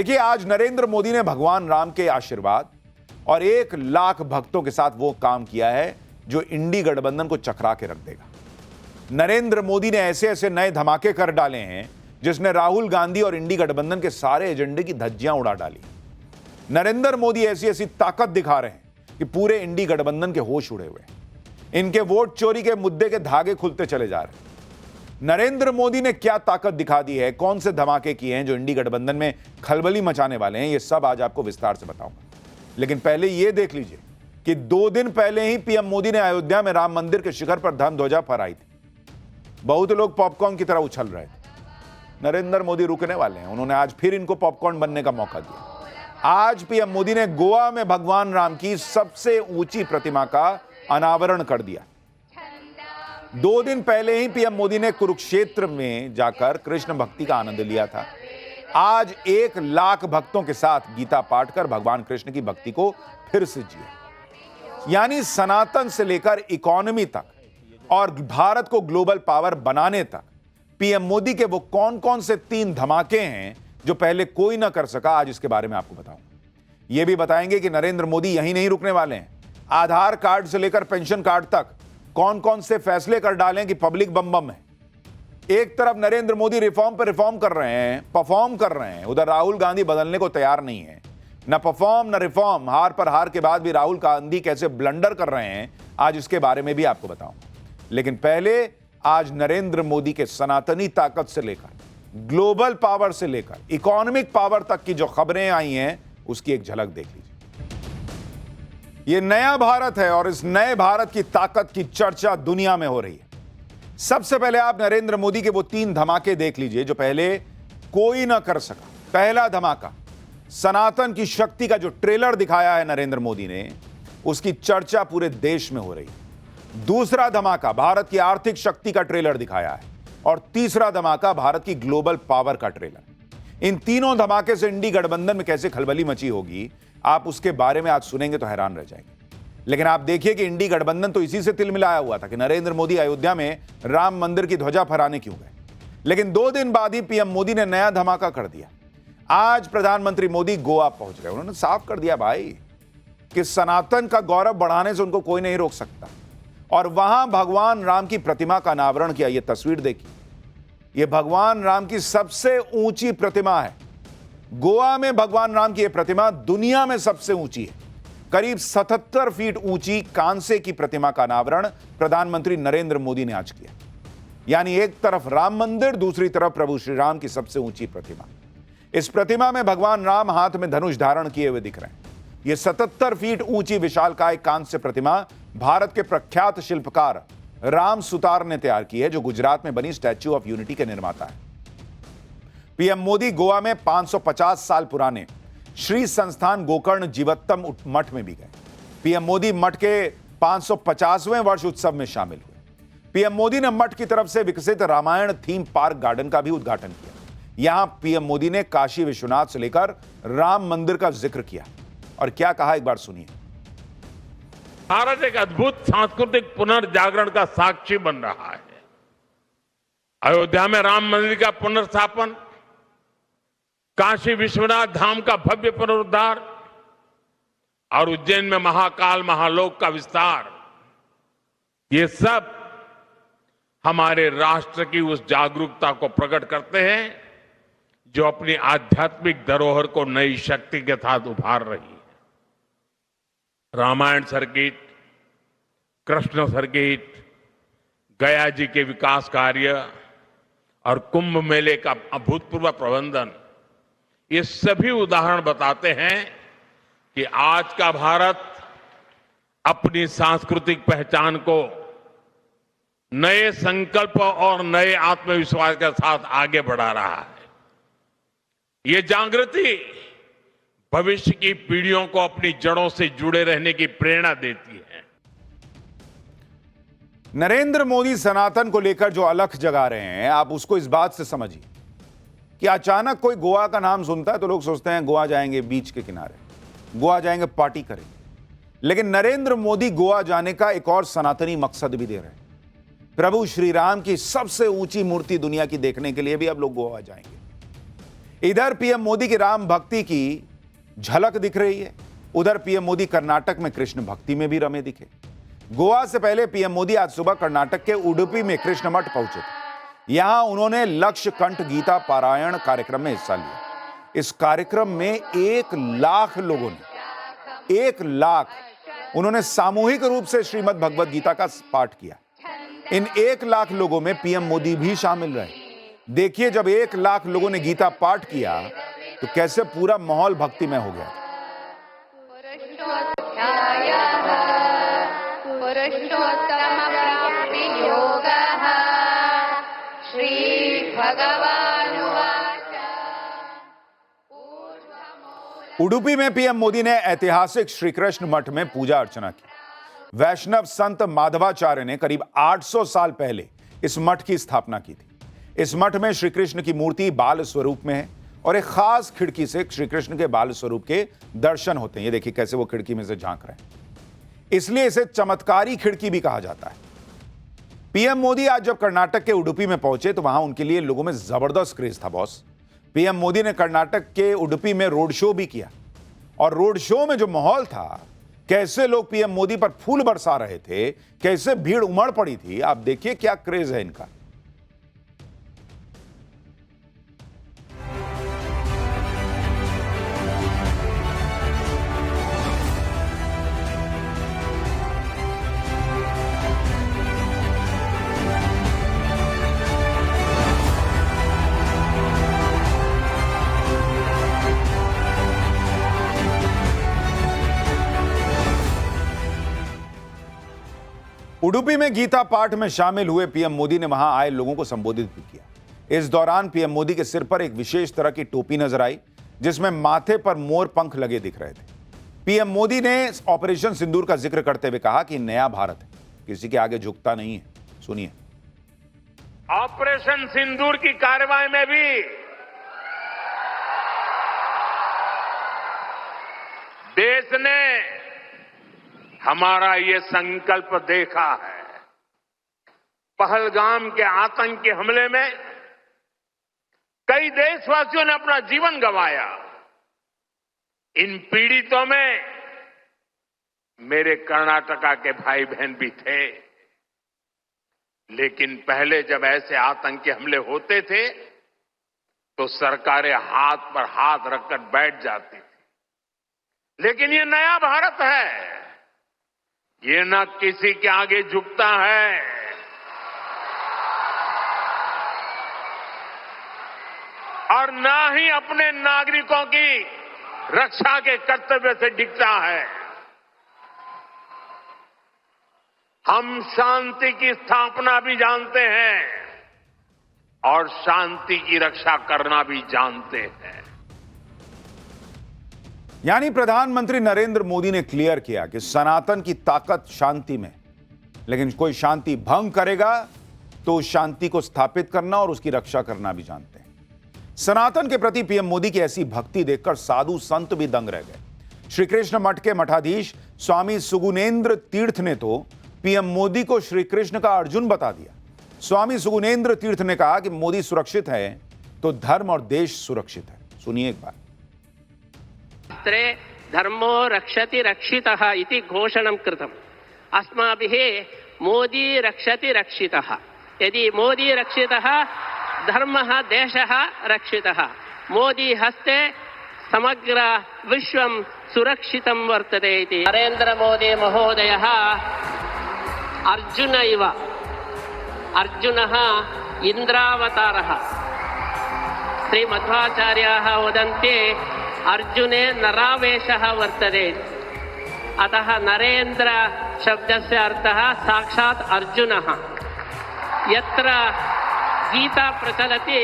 देखिए, आज नरेंद्र मोदी ने भगवान राम के आशीर्वाद और 1 लाख भक्तों के साथ वो काम किया है जो इंडी गठबंधन को चकरा के रख देगा। नरेंद्र मोदी ने ऐसे ऐसे नए धमाके कर डाले हैं जिसने राहुल गांधी और इंडी गठबंधन के सारे एजेंडे की धज्जियां उड़ा डाली। नरेंद्र मोदी ऐसी ऐसी ताकत दिखा रहे हैं कि पूरे इंडी गठबंधन के होश उड़े हुए हैं। इनके वोट चोरी के मुद्दे के धागे खुलते चले जा रहे हैं। नरेंद्र मोदी ने क्या ताकत दिखा दी है, कौन से धमाके किए हैं जो इंडी गठबंधन में खलबली मचाने वाले हैं, ये सब आज आपको विस्तार से बताऊंगा। लेकिन पहले यह देख लीजिए कि 2 दिन पहले ही पीएम मोदी ने अयोध्या में राम मंदिर के शिखर पर धर्म ध्वजा फहराई थी। बहुत लोग पॉपकॉर्न की तरह उछल रहे थे। नरेंद्र मोदी रुकने वाले हैं। उन्होंने आज फिर इनको पॉपकॉर्न बनने का मौका दिया। आज पीएम मोदी ने गोवा में भगवान राम की सबसे ऊंची प्रतिमा का अनावरण कर दिया। 2 दिन पहले ही पीएम मोदी ने कुरुक्षेत्र में जाकर कृष्ण भक्ति का आनंद लिया था। आज 1 लाख भक्तों के साथ गीता पाठ कर भगवान कृष्ण की भक्ति को फिर से जिया। यानी सनातन से लेकर इकोनॉमी तक और भारत को ग्लोबल पावर बनाने तक पीएम मोदी के वो कौन कौन से 3 धमाके हैं जो पहले कोई ना कर सका, आज इसके बारे में आपको बताऊंगा। यह भी बताएंगे कि नरेंद्र मोदी यहीं नहीं रुकने वाले हैं। आधार कार्ड से लेकर पेंशन कार्ड तक कौन कौन से फैसले कर डालें कि पब्लिक बम बम है। एक तरफ नरेंद्र मोदी रिफॉर्म पर रिफॉर्म कर रहे हैं, परफॉर्म कर रहे हैं, उधर राहुल गांधी बदलने को तैयार नहीं है। न परफॉर्म न रिफॉर्म, हार पर हार के बाद भी राहुल गांधी कैसे ब्लंडर कर रहे हैं, आज इसके बारे में भी आपको बताऊंगा। लेकिन पहले आज नरेंद्र मोदी के सनातनी ताकत से लेकर ग्लोबल पावर से लेकर इकोनॉमिक पावर तक की जो खबरें आई हैं उसकी एक झलक देख लीजिए। यह नया भारत है और इस नए भारत की ताकत की चर्चा दुनिया में हो रही है। सबसे पहले आप नरेंद्र मोदी के वो 3 धमाके देख लीजिए जो पहले कोई ना कर सका। पहला धमाका, सनातन की शक्ति का जो ट्रेलर दिखाया है नरेंद्र मोदी ने, उसकी चर्चा पूरे देश में हो रही है। दूसरा धमाका, भारत की आर्थिक शक्ति का ट्रेलर दिखाया है। और तीसरा धमाका, भारत की ग्लोबल पावर का ट्रेलर। इन तीनों धमाके से इंडी गठबंधन में कैसे खलबली मची होगी, आप उसके बारे में आज सुनेंगे तो हैरान रह जाएंगे। लेकिन आप देखिए कि इंडी गठबंधन तो इसी से तिलमिलाया हुआ था कि नरेंद्र मोदी अयोध्या में राम मंदिर की ध्वजा फहराने क्यों गए। लेकिन 2 दिन बाद ही पीएम मोदी ने नया धमाका कर दिया। आज प्रधानमंत्री मोदी गोवा पहुंच गए। उन्होंने साफ कर दिया भाई कि सनातन का गौरव बढ़ाने से उनको कोई नहीं रोक सकता। और वहां भगवान राम की प्रतिमा का अनावरण किया। यह तस्वीर देखिए, यह भगवान राम की सबसे ऊंची प्रतिमा है। गोवा में भगवान राम की यह प्रतिमा दुनिया में सबसे ऊंची है। करीब 77 फीट ऊंची कांसे की प्रतिमा का अनावरण प्रधानमंत्री नरेंद्र मोदी ने आज किया। यानी एक तरफ राम मंदिर, दूसरी तरफ प्रभु श्री राम की सबसे ऊंची प्रतिमा। इस प्रतिमा में भगवान राम हाथ में धनुष धारण किए हुए दिख रहे हैं। यह 77 फीट ऊंची विशालकाय कांस्य प्रतिमा भारत के प्रख्यात शिल्पकार राम सुतार ने तैयार की है, जो गुजरात में बनी स्टैच्यू ऑफ यूनिटी के निर्माता है। पीएम मोदी गोवा में 550 साल पुराने श्री संस्थान गोकर्ण जीवत्तम मठ में भी गए। पीएम मोदी मठ के 550वें वर्ष उत्सव में शामिल हुए। पीएम मोदी ने मठ की तरफ से विकसित रामायण थीम पार्क गार्डन का भी उद्घाटन किया। यहां पीएम मोदी ने काशी विश्वनाथ से लेकर राम मंदिर का जिक्र किया। और क्या कहा, एक बार सुनिए। भारत एक अद्भुत सांस्कृतिक पुनर्जागरण का साक्षी बन रहा है। अयोध्या में राम मंदिर का पुनर्स्थापन, काशी विश्वनाथ धाम का भव्य पुनरुद्धार और उज्जैन में महाकाल महालोक का विस्तार, ये सब हमारे राष्ट्र की उस जागरूकता को प्रकट करते हैं जो अपनी आध्यात्मिक धरोहर को नई शक्ति के साथ उभार रही है। रामायण सर्किट, कृष्ण सर्किट, गया जी के विकास कार्य और कुंभ मेले का अभूतपूर्व प्रबंधन, ये सभी उदाहरण बताते हैं कि आज का भारत अपनी सांस्कृतिक पहचान को नए संकल्प और नए आत्मविश्वास के साथ आगे बढ़ा रहा है। ये जागृति भविष्य की पीढ़ियों को अपनी जड़ों से जुड़े रहने की प्रेरणा देती है। नरेंद्र मोदी सनातन को लेकर जो अलख जगा रहे हैं, आप उसको इस बात से समझिए कि अचानक कोई गोवा का नाम सुनता है तो लोग सोचते हैं गोवा जाएंगे बीच के किनारे, गोवा जाएंगे पार्टी करेंगे। लेकिन नरेंद्र मोदी गोवा जाने का एक और सनातनी मकसद भी दे रहे हैं। प्रभु श्री राम की सबसे ऊंची मूर्ति दुनिया की देखने के लिए भी अब लोग गोवा जाएंगे। इधर पीएम मोदी की राम भक्ति की झलक दिख रही है, उधर पीएम मोदी कर्नाटक में कृष्ण भक्ति में भी रमे दिखे। गोवा से पहले पीएम मोदी आज सुबह कर्नाटक के उडुपी में कृष्ण मठ पहुंचे थे। यहां उन्होंने लक्ष्य कंठ गीता पारायण कार्यक्रम में हिस्सा लिया। इस कार्यक्रम में 1 लाख लोगों ने 1 लाख उन्होंने सामूहिक रूप से श्रीमद् भगवद गीता का पाठ किया। इन 1 लाख लोगों में पीएम मोदी भी शामिल रहे। देखिए, जब 1 लाख लोगों ने गीता पाठ किया तो कैसे पूरा माहौल भक्तिमय हो गया। उडुपी में पीएम मोदी ने ऐतिहासिक श्री कृष्ण मठ में पूजा अर्चना की। वैष्णव संत माधवाचार्य ने करीब 800 साल पहले इस मठ की स्थापना की थी। इस मठ में श्री कृष्ण की मूर्ति बाल स्वरूप में है और एक खास खिड़की से श्री कृष्ण के बाल स्वरूप के दर्शन होते हैं। ये देखिए कैसे वो खिड़की में से झांक रहे हैं, इसलिए इसे चमत्कारी खिड़की भी कहा जाता है। पीएम मोदी आज जब कर्नाटक के उडुपी में पहुंचे तो वहां उनके लिए लोगों में जबरदस्त क्रेज था बॉस। पीएम मोदी ने कर्नाटक के उडुपी में रोड शो भी किया और रोड शो में जो माहौल था, कैसे लोग पीएम मोदी पर फूल बरसा रहे थे, कैसे भीड़ उमड़ पड़ी थी, आप देखिए क्या क्रेज है इनका। उडुपी में गीता पाठ में शामिल हुए पीएम मोदी ने वहां आए लोगों को संबोधित भी किया। इस दौरान पीएम मोदी के सिर पर एक विशेष तरह की टोपी नजर आई, जिसमें माथे पर मोर पंख लगे दिख रहे थे। पीएम मोदी ने ऑपरेशन सिंदूर का जिक्र करते हुए कहा कि नया भारत है, किसी के आगे झुकता नहीं है। सुनिए। ऑपरेशन सिंदूर की कार्रवाई में भी देश ने हमारा ये संकल्प देखा है। पहलगाम के आतंकी हमले में कई देशवासियों ने अपना जीवन गंवाया। इन पीड़ितों में मेरे कर्नाटका के भाई बहन भी थे। लेकिन पहले जब ऐसे आतंकी हमले होते थे तो सरकारें हाथ पर हाथ रखकर बैठ जाती थी। लेकिन ये नया भारत है, ये न किसी के आगे झुकता है, और न ही अपने नागरिकों की रक्षा के कर्तव्य से डिगता है। हम शांति की स्थापना भी जानते हैं और शांति की रक्षा करना भी जानते हैं। यानी प्रधानमंत्री नरेंद्र मोदी ने क्लियर किया कि सनातन की ताकत शांति में, लेकिन कोई शांति भंग करेगा तो उस शांति को स्थापित करना और उसकी रक्षा करना भी जानते हैं। सनातन के प्रति पीएम मोदी की ऐसी भक्ति देखकर साधु संत भी दंग रह गए। श्री कृष्ण मठ के मठाधीश स्वामी सुगुनेन्द्र तीर्थ ने तो पीएम मोदी को श्री कृष्ण का अर्जुन बता दिया। स्वामी सुगुनेन्द्र तीर्थ ने कहा कि मोदी सुरक्षित है तो धर्म और देश सुरक्षित है। सुनिए एक बार। धर्मो रक्षति रक्षितः इति घोषणं कृतम्। अस्माभिः मोदी रक्षति रक्षितः। यदि मोदी रक्षितः धर्मः देशः रक्षितः। मोदी हस्ते समग्र विश्वं सुरक्षितं वर्तते इति। नरेंद्र मोदी महोदयः अर्जुन इव। अर्जुनः इन्द्रावतारः। श्रीमध्वाचार्याः वदन्ति अर्जुने नरावेशः वर्तते। अतः नरेंद्र शब्दस्य अर्थः साक्षात् अर्जुनः। यत्र गीता प्रचलति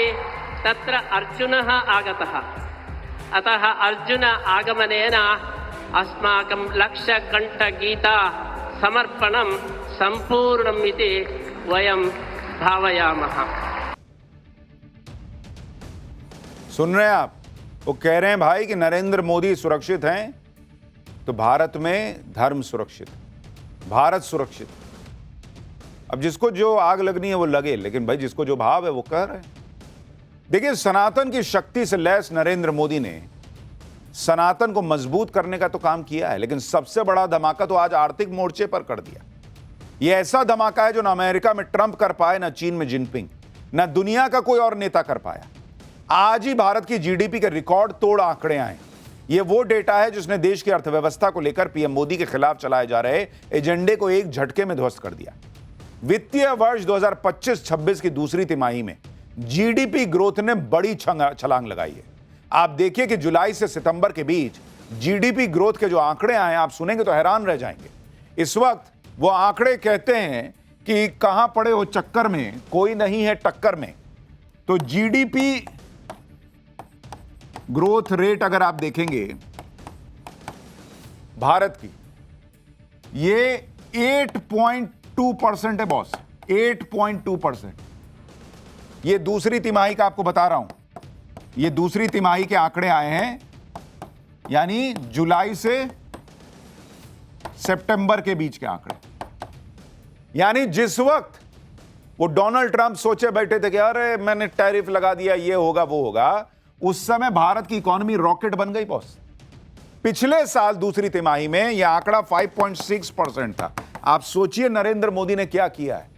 तत्र अर्जुनः आगतः। अतः अर्जुन आगमनेन अस्माकं लक्ष्यकण्ठगीता समर्पणं संपूर्णम् इति वयं भावयामः। सुन रहे हैं आप, वो कह रहे हैं भाई कि नरेंद्र मोदी सुरक्षित हैं तो भारत में धर्म सुरक्षित, भारत सुरक्षित। अब जिसको जो आग लगनी है वो लगे, लेकिन भाई जिसको जो भाव है वो कह रहे हैं। देखिए, सनातन की शक्ति से लैस नरेंद्र मोदी ने सनातन को मजबूत करने का तो काम किया है, लेकिन सबसे बड़ा धमाका तो आज आर्थिक मोर्चे पर कर दिया। यह ऐसा धमाका है जो ना अमेरिका में ट्रंप कर पाए, ना चीन में जिनपिंग, ना दुनिया का कोई और नेता कर पाया। आज ही भारत की जीडीपी के रिकॉर्ड तोड़ आंकड़े आए। यह वो डेटा है जिसने देश की अर्थव्यवस्था को लेकर पीएम मोदी के खिलाफ चलाए जा रहे एजेंडे को एक झटके में ध्वस्त कर दिया। वित्तीय वर्ष 2025-26 की दूसरी तिमाही में जीडीपी ग्रोथ ने बड़ी छलांग लगाई है। आप देखिए कि जुलाई से सितंबर के बीच जीडीपी ग्रोथ के जो आंकड़े आए, आप सुनेंगे तो हैरान रह जाएंगे। इस वक्त वो आंकड़े कहते हैं कि कहां पड़े हो चक्कर में, कोई नहीं है टक्कर में। तो जीडीपी ग्रोथ रेट अगर आप देखेंगे भारत की, ये 8.2% है बॉस, 8.2%। ये दूसरी तिमाही का आपको बता रहा हूं, ये दूसरी तिमाही के आंकड़े आए हैं, यानी जुलाई से सितंबर के बीच के आंकड़े। यानी जिस वक्त वो डोनाल्ड ट्रंप सोचे बैठे थे कि अरे मैंने टैरिफ लगा दिया, ये होगा वो होगा, उस समय भारत की इकोनॉमी रॉकेट बन गई बॉस। पिछले साल दूसरी तिमाही में यह आंकड़ा 5.6% था। आप सोचिए नरेंद्र मोदी ने क्या किया है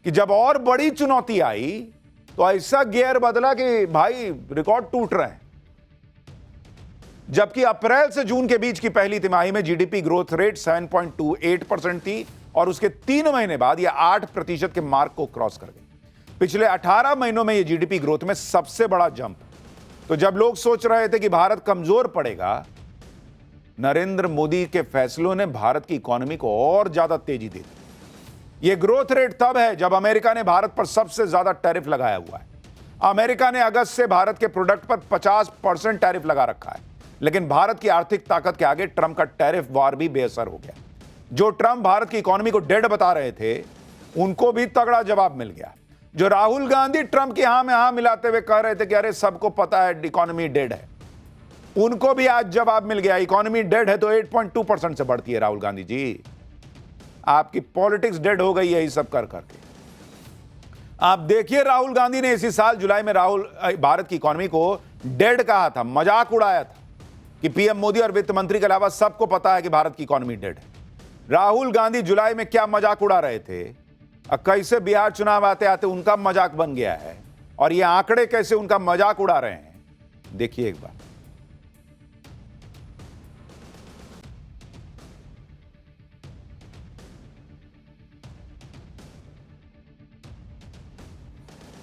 कि जब और बड़ी चुनौती आई तो ऐसा गियर बदला कि भाई रिकॉर्ड टूट रहे हैं। जबकि अप्रैल से जून के बीच की पहली तिमाही में जीडीपी ग्रोथ रेट 7.28% थी और उसके 3 महीने बाद यह 8% के मार्क को क्रॉस कर गई। पिछले 18 महीनों में यह जीडीपी ग्रोथ में सबसे बड़ा जंप। तो जब लोग सोच रहे थे कि भारत कमजोर पड़ेगा, नरेंद्र मोदी के फैसलों ने भारत की इकोनॉमी को और ज्यादा तेजी दे दी। यह ग्रोथ रेट तब है जब अमेरिका ने भारत पर सबसे ज्यादा टैरिफ लगाया हुआ है। अमेरिका ने अगस्त से भारत के प्रोडक्ट पर 50% टैरिफ लगा रखा है, लेकिन भारत की आर्थिक ताकत के आगे ट्रंप का टैरिफ वार भी बेअसर हो गया। जो ट्रंप भारत की इकोनॉमी को डेड बता रहे थे, उनको भी तगड़ा जवाब मिल गया। जो राहुल गांधी ट्रंप की हां में हां मिलाते हुए कह रहे थे कि अरे सबको पता है इकोनॉमी डेड है, उनको भी आज जवाब मिल गया। इकोनॉमी डेड है तो 8.2% से बढ़ती है। राहुल गांधी जी, आपकी पॉलिटिक्स डेड हो गई है ये सब कर करके। आप देखिए, राहुल गांधी ने इसी साल जुलाई में भारत की इकोनॉमी को डेड कहा था, मजाक उड़ाया था कि पीएम मोदी और वित्त मंत्री के अलावा सबको पता है कि भारत की इकोनॉमी डेड है। राहुल गांधी जुलाई में क्या मजाक उड़ा रहे थे, कैसे बिहार चुनाव आते आते उनका मजाक बन गया है, और ये आंकड़े कैसे उनका मजाक उड़ा रहे हैं, देखिए एक बार।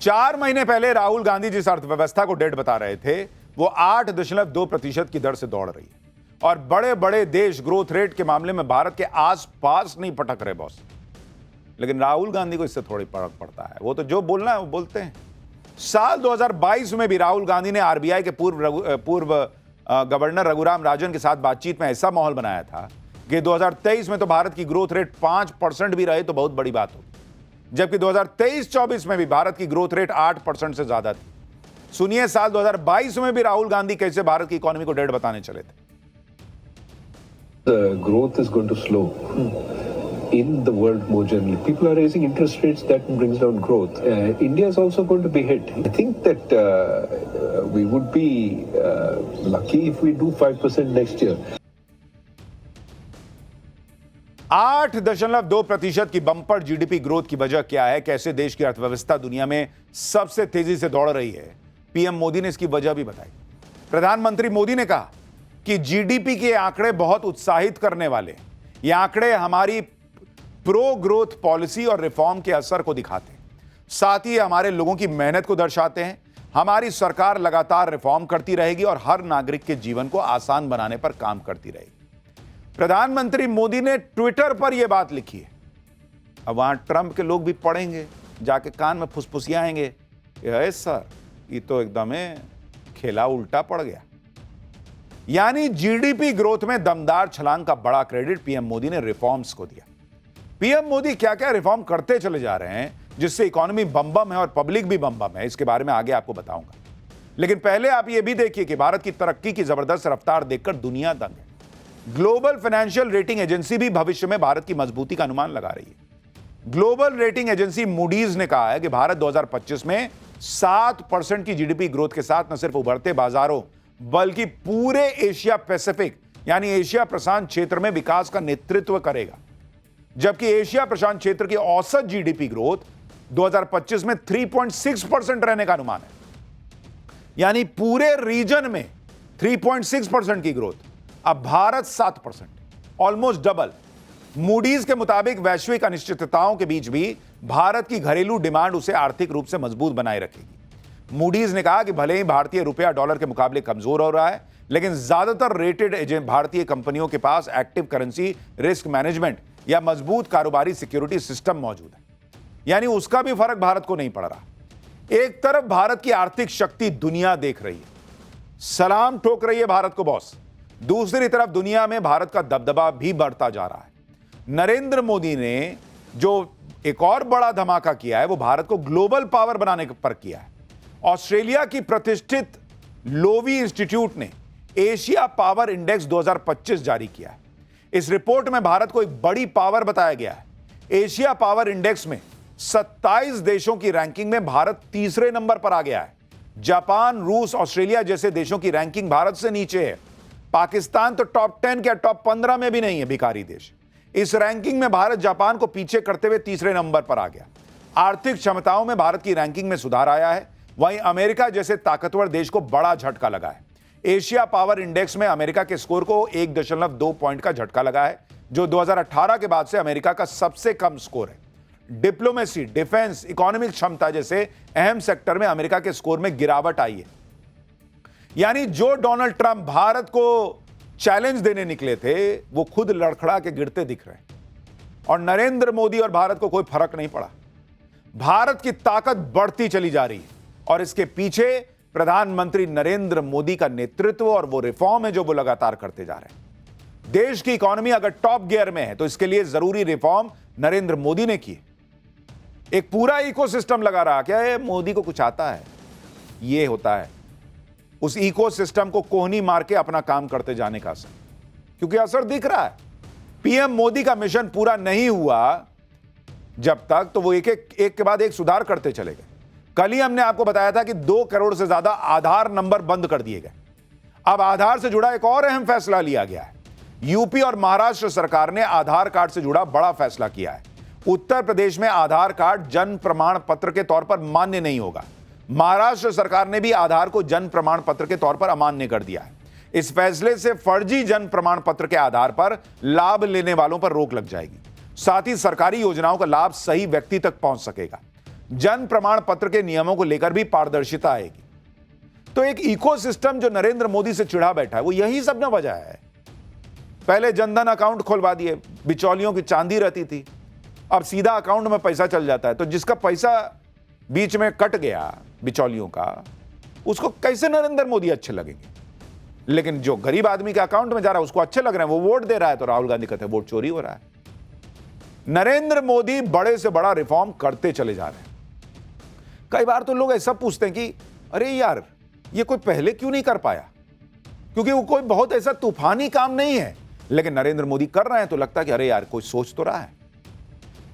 चार महीने पहले राहुल गांधी जिस अर्थव्यवस्था को डेड बता रहे थे, वो 8.2% की दर से दौड़ रही है। और बड़े बड़े देश ग्रोथ रेट के मामले में भारत के आसपास नहीं पटक रहे बॉस। लेकिन राहुल गांधी को इससे थोड़ी फर्क पड़ता है, वो तो जो बोलना है वो बोलते हैं। साल 2022 में भी राहुल गांधी ने आरबीआई के पूर्व गवर्नर रघुराम राजन के साथ बातचीत में ऐसा माहौल बनाया था कि 2023 में तो भारत की ग्रोथ रेट 5% भी रहे तो बहुत बड़ी बात होगी, जबकि 2023-24 में भी भारत की ग्रोथ रेट 8% से ज्यादा थी। सुनिए साल 2022 में भी राहुल गांधी कैसे भारत की इकोनॉमी को डेड बताने चले थे। The growth is going to slow in the world more generally. People are raising interest rates, that brings down growth. India is also going to be hit. I think that we would be lucky if we do 5% next year. 8.2% की bumper GDP growth की वजह क्या है, कैसे देश की अर्थव्यवस्था दुनिया में सबसे तेजी से दौड़ रही है, पीएम मोदी ने इसकी वजह भी बताई। प्रधानमंत्री मोदी ने कहा कि जीडीपी के आंकड़े बहुत उत्साहित करने वाले। ये आंकड़े हमारी प्रो ग्रोथ पॉलिसी और रिफॉर्म के असर को दिखाते हैं, साथ ही हमारे लोगों की मेहनत को दर्शाते हैं। हमारी सरकार लगातार रिफॉर्म करती रहेगी और हर नागरिक के जीवन को आसान बनाने पर काम करती रहेगी। प्रधानमंत्री मोदी ने ट्विटर पर यह बात लिखी है। अब वहां ट्रंप के लोग भी पढ़ेंगे, जाके कान में फुसफुसियाएंगे, सर ये तो एकदम खेला उल्टा पड़ गया। यानी जीडीपी ग्रोथ में दमदार छलांग का बड़ा क्रेडिट पीएम मोदी ने रिफॉर्म्स को दिया। पीएम मोदी क्या क्या रिफॉर्म करते चले जा रहे हैं जिससे इकोनॉमी बम बम है और पब्लिक भी बम बम है, इसके बारे में आगे आपको बताऊंगा। लेकिन पहले आप यह भी देखिए कि भारत की तरक्की की जबरदस्त रफ्तार देखकर दुनिया दंग है। ग्लोबल फाइनेंशियल रेटिंग एजेंसी भी भविष्य में भारत की मजबूती का अनुमान लगा रही है। ग्लोबल रेटिंग एजेंसी मूडीज ने कहा है कि भारत 2025 में 7% की जीडीपी ग्रोथ के साथ न सिर्फ उभरते बाजारों बल्कि पूरे एशिया पैसिफिक यानी एशिया प्रशांत क्षेत्र में विकास का नेतृत्व करेगा। जबकि एशिया प्रशांत क्षेत्र की औसत जीडीपी ग्रोथ 2025 में 3.6% रहने का अनुमान है। यानी पूरे रीजन में 3.6% की ग्रोथ, अब भारत 7%, ऑलमोस्ट डबल। मूडीज के मुताबिक वैश्विक अनिश्चितताओं के बीच भी भारत की घरेलू डिमांड उसे आर्थिक रूप से मजबूत बनाए रखेगी। मूडीज ने कहा कि भले ही भारतीय रुपया डॉलर के मुकाबले कमजोर हो रहा है, लेकिन ज्यादातर रेटेड एजेंट भारतीय कंपनियों के पास एक्टिव करेंसी रिस्क मैनेजमेंट या मजबूत कारोबारी सिक्योरिटी सिस्टम मौजूद है। यानी उसका भी फर्क भारत को नहीं पड़ रहा। एक तरफ भारत की आर्थिक शक्ति दुनिया देख रही है, सलाम ठोक रही है भारत को बॉस। दूसरी तरफ दुनिया में भारत का दबदबा भी बढ़ता जा रहा है। नरेंद्र मोदी ने जो एक और बड़ा धमाका किया है वो भारत को ग्लोबल पावर बनाने पर किया है। ऑस्ट्रेलिया की प्रतिष्ठित लोवी इंस्टीट्यूट ने एशिया पावर इंडेक्स 2025 जारी किया है। इस रिपोर्ट में भारत को एक बड़ी पावर बताया गया है। एशिया पावर इंडेक्स में 27 देशों की रैंकिंग में भारत तीसरे नंबर पर आ गया है। जापान, रूस, ऑस्ट्रेलिया जैसे देशों की रैंकिंग भारत से नीचे है। पाकिस्तान तो टॉप 10 या टॉप 15 में भी नहीं है, भिखारी देश। इस रैंकिंग में भारत जापान को पीछे करते हुए तीसरे नंबर पर आ गया। आर्थिक क्षमताओं में भारत की रैंकिंग में सुधार आया है। वहीं अमेरिका जैसे ताकतवर देश को बड़ा झटका लगा है। एशिया पावर इंडेक्स में अमेरिका के स्कोर को 1.2 पॉइंट का झटका लगा है, जो 2018 के बाद से अमेरिका का सबसे कम स्कोर है। डिप्लोमेसी, डिफेंस, इकोनॉमिक क्षमता जैसे अहम सेक्टर में अमेरिका के स्कोर में गिरावट आई है। यानी जो डोनाल्ड ट्रंप भारत को चैलेंज देने निकले थे वो खुद लड़खड़ा के गिरते दिख रहे हैं। और नरेंद्र मोदी और भारत को कोई फर्क नहीं पड़ा। भारत की ताकत बढ़ती चली जा रही है और इसके पीछे प्रधानमंत्री नरेंद्र मोदी का नेतृत्व और वो रिफॉर्म है जो वो लगातार करते जा रहे हैं। देश की इकोनॉमी अगर टॉप गियर में है तो इसके लिए जरूरी रिफॉर्म नरेंद्र मोदी ने किए। एक पूरा इकोसिस्टम लगा रहा। क्या है, मोदी को कुछ आता है, ये होता है। उस इकोसिस्टम को कोहनी मार के अपना काम करते जाने का असर, क्योंकि असर दिख रहा है। पीएम मोदी का मिशन पूरा नहीं हुआ जब तक, तो वो एक के बाद एक सुधार करते चले गए। कल ही हमने आपको बताया था कि 2 करोड़ से ज्यादा आधार नंबर बंद कर दिए गए। अब आधार से जुड़ा एक और अहम फैसला लिया गया है। यूपी और महाराष्ट्र सरकार ने आधार कार्ड से जुड़ा बड़ा फैसला किया है। उत्तर प्रदेश में आधार कार्ड जन प्रमाण पत्र के तौर पर मान्य नहीं होगा। महाराष्ट्र सरकार ने भी आधार को जन प्रमाण पत्र के तौर पर अमान्य कर दिया है। इस फैसले से फर्जी जन प्रमाण पत्र के आधार पर लाभ लेने वालों पर रोक लग जाएगी। साथ ही सरकारी योजनाओं का लाभ सही व्यक्ति तक पहुंच सकेगा। जन प्रमाण पत्र के नियमों को लेकर भी पारदर्शिता आएगी। तो एक इकोसिस्टम जो नरेंद्र मोदी से चिढ़ा बैठा है वो यही सब ना वजह है। पहले जनधन अकाउंट खुलवा दिए, बिचौलियों की चांदी रहती थी, अब सीधा अकाउंट में पैसा चल जाता है। तो जिसका पैसा बीच में कट गया बिचौलियों का, उसको कैसे नरेंद्र मोदी अच्छे लगेंगे? लेकिन जो गरीब आदमी के अकाउंट में जा रहा है उसको अच्छे लग रहे हैं, वो वोट दे रहा है। तो राहुल गांधी कहते हैं वोट चोरी हो रहा है। नरेंद्र मोदी बड़े से बड़ा रिफॉर्म करते चले जा रहे हैं। कई बार तो लोग ऐसा पूछते हैं कि अरे यार, ये कोई पहले क्यों नहीं कर पाया? क्योंकि वो कोई बहुत ऐसा तूफानी काम नहीं है, लेकिन नरेंद्र मोदी कर रहे हैं तो लगता है कि अरे यार, कोई सोच तो रहा है।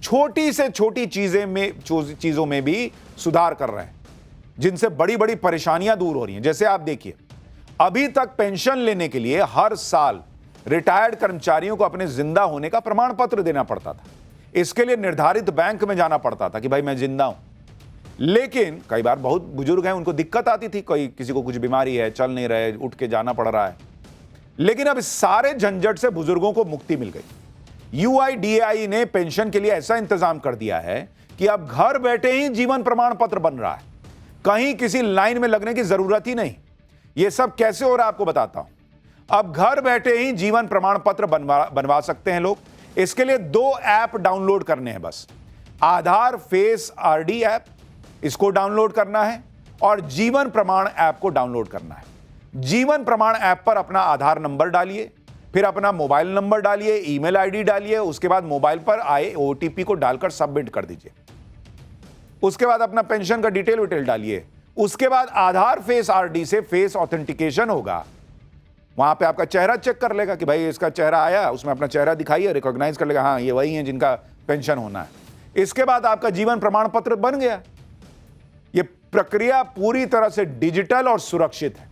छोटी से छोटी चीजों में भी सुधार कर रहे हैं, जिनसे बड़ी बड़ी परेशानियां दूर हो रही हैं। जैसे आप देखिए, अभी तक पेंशन लेने के लिए हर साल रिटायर्ड कर्मचारियों को अपने जिंदा होने का प्रमाण पत्र देना पड़ता था। इसके लिए निर्धारित बैंक में जाना पड़ता था कि भाई मैं जिंदा हूं। लेकिन कई बार बहुत बुजुर्ग हैं, उनको दिक्कत आती थी, कोई किसी को कुछ बीमारी है, चल नहीं रहे, उठ के जाना पड़ रहा है। लेकिन अब इस सारे झंझट से बुजुर्गों को मुक्ति मिल गई। UIDAI ने पेंशन के लिए ऐसा इंतजाम कर दिया है कि अब घर बैठे ही जीवन प्रमाण पत्र बन रहा है। कहीं किसी लाइन में लगने की जरूरत ही नहीं। यह सब कैसे हो रहा है आपको बताता हूं। अब घर बैठे ही जीवन प्रमाण पत्र बनवा सकते हैं लोग। इसके लिए 2 ऐप डाउनलोड करने हैं बस। आधार फेस RD ऐप, इसको डाउनलोड करना है, और जीवन प्रमाण ऐप को डाउनलोड करना है। जीवन प्रमाण ऐप पर अपना आधार नंबर डालिए, फिर अपना मोबाइल नंबर डालिए, ईमेल ID डालिए, उसके बाद मोबाइल पर आए OTP को डालकर सबमिट कर दीजिए। उसके बाद अपना पेंशन का डिटेल डालिए। उसके बाद आधार फेस RD से फेस ऑथेंटिकेशन होगा। वहां पे आपका चेहरा चेक कर लेगा कि भाई इसका चेहरा आया, उसमें अपना चेहरा दिखाइए, रिकॉग्नाइज कर लेगा, हाँ ये वही है जिनका पेंशन होना है। इसके बाद आपका जीवन प्रमाण पत्र बन गया। ये प्रक्रिया पूरी तरह से डिजिटल और सुरक्षित है।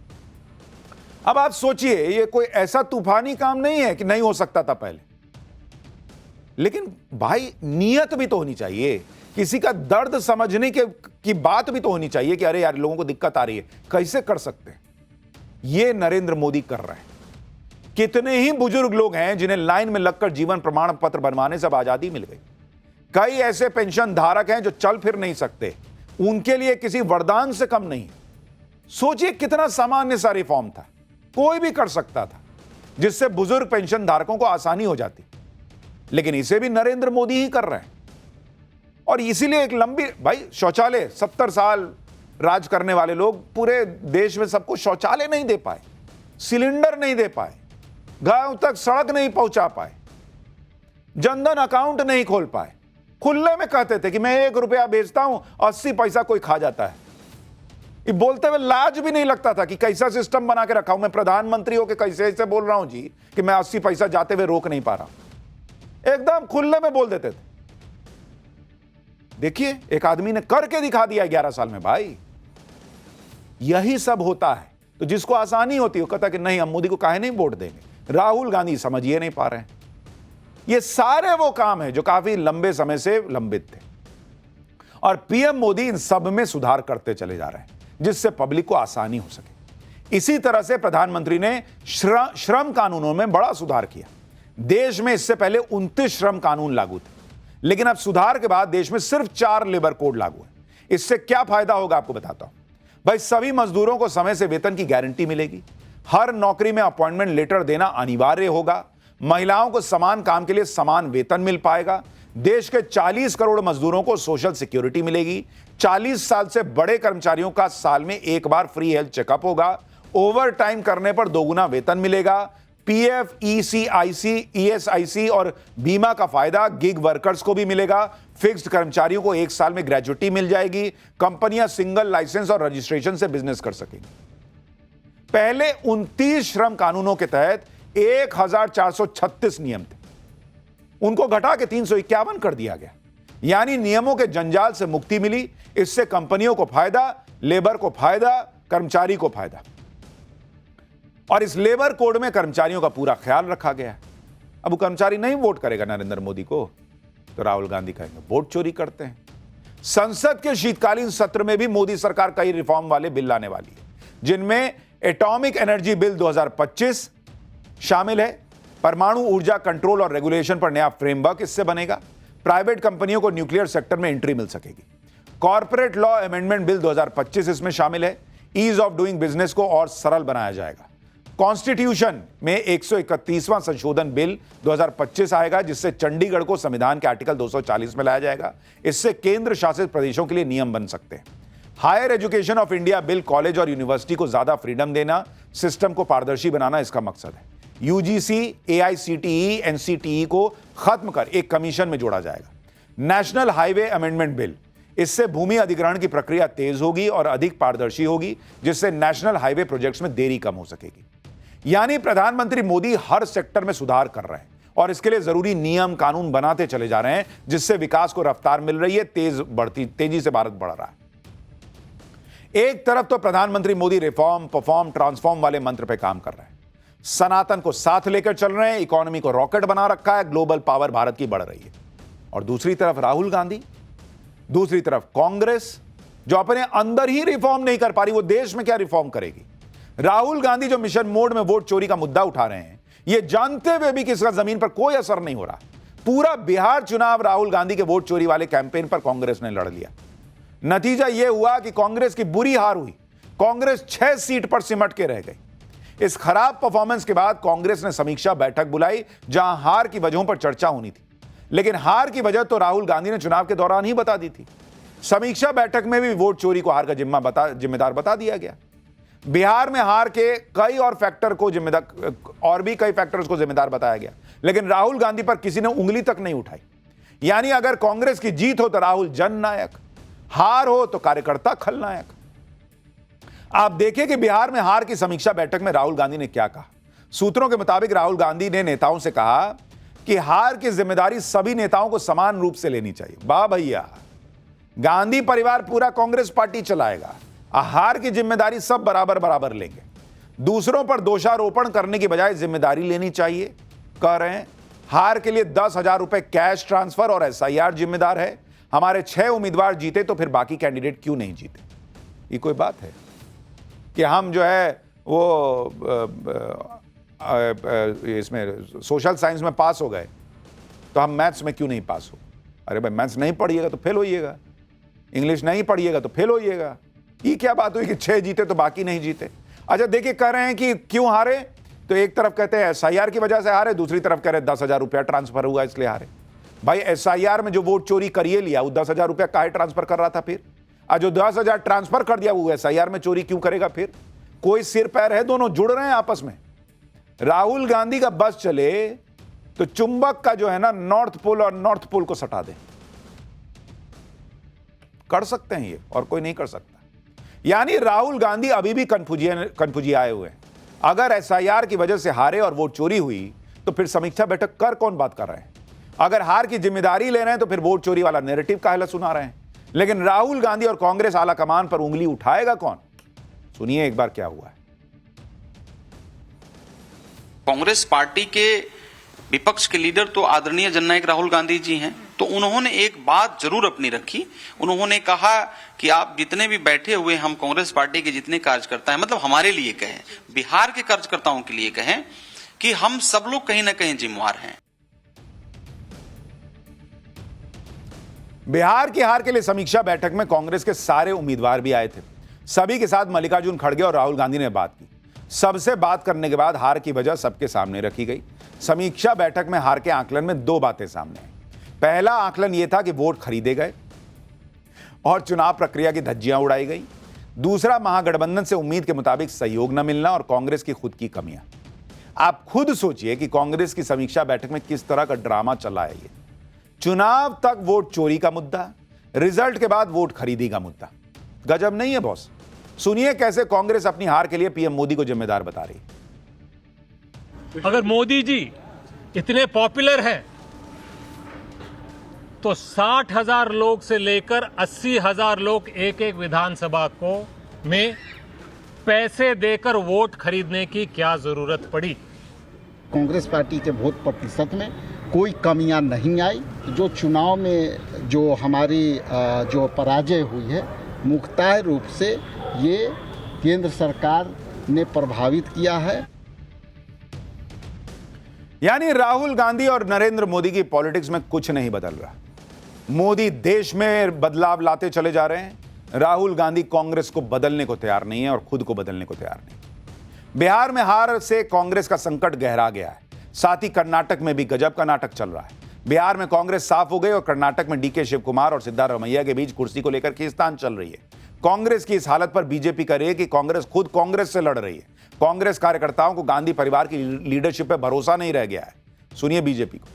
अब आप सोचिए, ये कोई ऐसा तूफानी काम नहीं है कि नहीं हो सकता था पहले, लेकिन भाई नियत भी तो होनी चाहिए, किसी का दर्द समझने की बात भी तो होनी चाहिए कि अरे यार लोगों को दिक्कत आ रही है, कैसे कर सकते हैं। ये नरेंद्र मोदी कर रहे हैं। कितने ही बुजुर्ग लोग हैं जिन्हें लाइन में लगकर जीवन प्रमाण पत्र बनवाने से अब आजादी मिल गई। कई ऐसे पेंशन धारक हैं जो चल फिर नहीं सकते, उनके लिए किसी वरदान से कम नहीं। सोचिए कितना सामान्य सा रिफॉर्म था, कोई भी कर सकता था, जिससे बुजुर्ग पेंशन धारकों को आसानी हो जाती, लेकिन इसे भी नरेंद्र मोदी ही कर रहे हैं। और इसीलिए एक लंबी, भाई शौचालय 70 साल राज करने वाले लोग पूरे देश में सबको शौचालय नहीं दे पाए, सिलेंडर नहीं दे पाए, गांव तक सड़क नहीं पहुंचा पाए, जनधन अकाउंट नहीं खोल पाए। खुले में कहते थे कि मैं 1 रुपया भेजता हूं, 80 पैसा कोई खा जाता है। ये बोलते हुए लाज भी नहीं लगता था कि कैसा सिस्टम बना के रखा हूं मैं, प्रधानमंत्री हो के कैसे ऐसे बोल रहा हूं जी कि मैं 80 पैसा जाते हुए रोक नहीं पा रहा हूं। एकदम खुले में बोल देते थे। देखिए एक आदमी ने करके दिखा दिया 11 साल में। भाई यही सब होता है, तो जिसको आसानी होती है वो कहता कि नहीं हम मोदी को काहे नहीं वोट देंगे। राहुल गांधी समझिए नहीं पा रहे हैं। ये सारे वो काम है जो काफी लंबे समय से लंबित थे, और पीएम मोदी इन सब में सुधार करते चले जा रहे हैं जिससे पब्लिक को आसानी हो सके। इसी तरह से प्रधानमंत्री ने श्रम कानूनों में बड़ा सुधार किया। देश में इससे पहले 29 श्रम कानून लागू थे, लेकिन अब सुधार के बाद देश में सिर्फ 4 लेबर कोड लागू है। इससे क्या फायदा होगा आपको बताता हूं। भाई सभी मजदूरों को समय से वेतन की गारंटी मिलेगी, हर नौकरी में अपॉइंटमेंट लेटर देना अनिवार्य होगा, महिलाओं को समान काम के लिए समान वेतन मिल पाएगा, देश के 40 करोड़ मजदूरों को सोशल सिक्योरिटी मिलेगी, 40 साल से बड़े कर्मचारियों का साल में एक बार फ्री हेल्थ चेकअप होगा, ओवर टाइम करने पर दोगुना वेतन मिलेगा, पीएफ, ईसीआईसी, ईएसआईसी और बीमा का फायदा गिग वर्कर्स को भी मिलेगा, फिक्स्ड कर्मचारियों को 1 साल में ग्रेजुटी मिल जाएगी, कंपनियां सिंगल लाइसेंस और रजिस्ट्रेशन से बिजनेस कर सकेंगी। पहले 29 श्रम कानूनों के तहत 1436 नियम थे, उनको घटा के 351 कर दिया गया। यानी नियमों के जंजाल से मुक्ति मिली। इससे कंपनियों को फायदा, लेबर को फायदा, कर्मचारी को फायदा। और इस लेबर कोड में कर्मचारियों का पूरा ख्याल रखा गया है। अब वो कर्मचारी नहीं वोट करेगा नरेंद्र मोदी को तो राहुल गांधी कहेंगे वोट चोरी करते हैं। संसद के शीतकालीन सत्र में भी मोदी सरकार कई रिफॉर्म वाले बिल लाने वाली है, जिनमें एटॉमिक एनर्जी बिल 2025 शामिल है। परमाणु ऊर्जा कंट्रोल और रेगुलेशन पर नया फ्रेमवर्क इससे बनेगा। प्राइवेट कंपनियों को न्यूक्लियर सेक्टर में एंट्री मिल सकेगी। कॉर्पोरेट लॉ अमेंडमेंट बिल 2025 इसमें शामिल है। ईज ऑफ डूइंग बिजनेस को और सरल बनाया जाएगा। कॉन्स्टिट्यूशन में 131वां संशोधन बिल 2025 आएगा, जिससे चंडीगढ़ को संविधान के आर्टिकल 240 में लाया जाएगा। इससे केंद्र शासित प्रदेशों के लिए नियम बन सकते हैं। Higher education of India bill college और यूनिवर्सिटी को ज्यादा फ्रीडम देना, सिस्टम को पारदर्शी बनाना इसका मकसद है। यूजीसी, एआईसीटीई, एनसीटीई को खत्म कर एक कमीशन में जोड़ा जाएगा। नेशनल हाईवे अमेंडमेंट बिल, इससे भूमि अधिग्रहण की प्रक्रिया तेज होगी और अधिक पारदर्शी होगी, जिससे नेशनल हाईवे प्रोजेक्ट्स में देरी कम हो सकेगी। यानी प्रधानमंत्री मोदी हर सेक्टर में सुधार कर रहे हैं और इसके लिए जरूरी नियम कानून बनाते चले जा रहे हैं, जिससे विकास को रफ्तार मिल रही है, तेजी से भारत बढ़ रहा है। एक तरफ तो प्रधानमंत्री मोदी रिफॉर्म, परफॉर्म, ट्रांसफॉर्म वाले मंत्र पे काम कर रहे हैं, सनातन को साथ लेकर चल रहे हैं, इकोनॉमी को रॉकेट बना रखा है, ग्लोबल पावर भारत की बढ़ रही है। और दूसरी तरफ राहुल गांधी, दूसरी तरफ कांग्रेस, जो अपने अंदर ही रिफॉर्म नहीं कर पा रही, वो देश में क्या रिफॉर्म करेगी। राहुल गांधी जो मिशन मोड में वोट चोरी का मुद्दा उठा रहे हैं, ये जानते हुए भी कि इसका जमीन पर कोई असर नहीं हो रहा। पूरा बिहार चुनाव राहुल गांधी के वोट चोरी वाले कैंपेन पर कांग्रेस ने लड़ लिया। नतीजा यह हुआ कि कांग्रेस की बुरी हार हुई। कांग्रेस 6 सीट पर सिमट के रह गई। इस खराब परफॉर्मेंस के बाद कांग्रेस ने समीक्षा बैठक बुलाई, जहां हार की वजहों पर चर्चा होनी थी, लेकिन हार की वजह तो राहुल गांधी ने चुनाव के दौरान ही बता दी थी। समीक्षा बैठक में भी वोट चोरी को हार का जिम्मेदार बता दिया गया। बिहार में हार के कई और फैक्टर को जिम्मेदार, और भी कई फैक्टर्स को जिम्मेदार बताया गया, लेकिन राहुल गांधी पर किसी ने उंगली तक नहीं उठाई। यानी अगर कांग्रेस की जीत हो तो राहुल जननायक, हार हो तो कार्यकर्ता खलनायक। आप देखिए कि बिहार में हार की समीक्षा बैठक में राहुल गांधी ने क्या कहा। सूत्रों के मुताबिक राहुल गांधी ने नेताओं से कहा कि हार की जिम्मेदारी सभी नेताओं को समान रूप से लेनी चाहिए। वाह भैया, गांधी परिवार पूरा कांग्रेस पार्टी चलाएगा। हार की जिम्मेदारी सब बराबर बराबर लेंगे। दूसरों पर दोषारोपण करने की बजाय जिम्मेदारी लेनी चाहिए। कह रहे हैं हार के लिए 10,000 रुपए कैश ट्रांसफर और SIR जिम्मेदार है। हमारे 6 उम्मीदवार जीते तो फिर बाकी कैंडिडेट क्यों नहीं जीते? ये कोई बात है कि हम जो है वो इसमें सोशल साइंस में पास हो गए तो हम मैथ्स में क्यों नहीं पास हो? अरे भाई, मैथ्स नहीं पढ़िएगा तो फेल होइएगा, इंग्लिश नहीं पढ़िएगा तो फेल होइएगा। ये क्या बात हुई कि 6 जीते तो बाकी नहीं जीते? अच्छा देखिए, कह रहे हैं कि क्यों हारे, तो एक तरफ कहते हैं SIR की वजह से हारे, दूसरी तरफ कह रहे हैं 10,000 रुपया ट्रांसफर हुआ इसलिए हारे। भाई SIR में जो वोट चोरी करिए लिया, वो 10,000 रुपया काहे ट्रांसफर कर रहा था फिर? और जो 10,000 ट्रांसफर कर दिया वो SIR में चोरी क्यों करेगा फिर? कोई सिर पैर है? दोनों जुड़ रहे हैं आपस में। राहुल गांधी का बस चले तो चुंबक का जो है ना नॉर्थ पोल और नॉर्थ पोल को सटा दे। कर सकते हैं ये, और कोई नहीं कर सकता। यानी राहुल गांधी अभी भी कन्फ्यूजी आए हुए हैं। अगर SIR की वजह से हारे और वोट चोरी हुई तो फिर समीक्षा बैठक कर कौन बात कर रहे हैं? अगर हार की जिम्मेदारी ले रहे हैं तो फिर वोट चोरी वाला नैरेटिव काहे सुना रहे हैं? लेकिन राहुल गांधी और कांग्रेस आला कमान पर उंगली उठाएगा कौन? सुनिए एक बार क्या हुआ है। कांग्रेस पार्टी के विपक्ष के लीडर तो आदरणीय जननायक राहुल गांधी जी हैं, तो उन्होंने एक बात जरूर अपनी रखी। उन्होंने कहा कि आप जितने भी बैठे हुए हम कांग्रेस पार्टी के जितने कार्यकर्ता हैं, मतलब हमारे लिए कहें, बिहार के कार्यकर्ताओं के लिए कहें, कि हम सब लोग कहीं ना कहीं जिम्मेवार हैं। बिहार की हार के लिए समीक्षा बैठक में कांग्रेस के सारे उम्मीदवार भी आए थे। सभी के साथ मल्लिकार्जुन खड़गे और राहुल गांधी ने बात की। सबसे बात करने के बाद हार की वजह सबके सामने रखी गई। समीक्षा बैठक में हार के आकलन में 2 बातें सामने आई। पहला आकलन यह था कि वोट खरीदे गए और चुनाव प्रक्रिया की धज्जियां उड़ाई गई। दूसरा, महागठबंधन से उम्मीद के मुताबिक सहयोग न मिलना और कांग्रेस की खुद की कमियां। आप खुद सोचिए कि कांग्रेस की समीक्षा बैठक में किस तरह का ड्रामा चला है। ये चुनाव तक वोट चोरी का मुद्दा, रिजल्ट के बाद वोट खरीदी का मुद्दा। गजब नहीं है बॉस? सुनिए कैसे कांग्रेस अपनी हार के लिए PM मोदी को जिम्मेदार बता रही है। अगर मोदी जी इतने पॉपुलर हैं तो 60,000 लोग से लेकर 80,000 लोग एक एक विधानसभा को में पैसे देकर वोट खरीदने की क्या जरूरत पड़ी? कांग्रेस पार्टी के वोट प्रतिशत में कोई कमियां नहीं आई। जो चुनाव में जो हमारी जो पराजय हुई है, मुख्तार रूप से ये केंद्र सरकार ने प्रभावित किया है। यानी राहुल गांधी और नरेंद्र मोदी की पॉलिटिक्स में कुछ नहीं बदल रहा। मोदी देश में बदलाव लाते चले जा रहे हैं। राहुल गांधी कांग्रेस को बदलने को तैयार नहीं है और खुद को बदलने को तैयार नहीं। बिहार में हार से कांग्रेस का संकट गहरा गया है। साथ ही कर्नाटक में भी गजब का नाटक चल रहा है। बिहार में कांग्रेस साफ हो गई और कर्नाटक में DK शिवकुमार और सिद्धारमैया के बीच कुर्सी को लेकर खींचतान चल रही है। कांग्रेस की इस हालत पर बीजेपी कह रही है कि कांग्रेस खुद कांग्रेस से लड़ रही है। कांग्रेस कार्यकर्ताओं को गांधी परिवार की लीडरशिप पर भरोसा नहीं रह गया है। सुनिए बीजेपी को।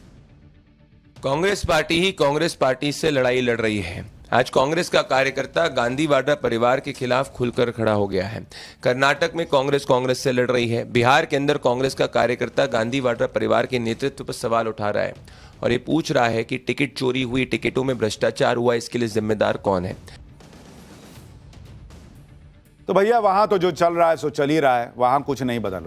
कांग्रेस पार्टी ही कांग्रेस पार्टी से लड़ाई लड़ रही है। आज कांग्रेस का कार्यकर्ता गांधी वाड्रा परिवार के खिलाफ खुलकर खड़ा हो गया है। कर्नाटक में कांग्रेस से लड़ रही है। बिहार के अंदर कांग्रेस का कार्यकर्ता गांधी वाड्रा परिवार के नेतृत्व पर सवाल उठा रहा है और ये पूछ रहा है कि टिकट चोरी हुई, टिकटों में भ्रष्टाचार हुआ, इसके लिए जिम्मेदार कौन है? तो भैया वहां तो जो चल रहा है सो चल ही रहा है, वहां कुछ नहीं बदल रहा है।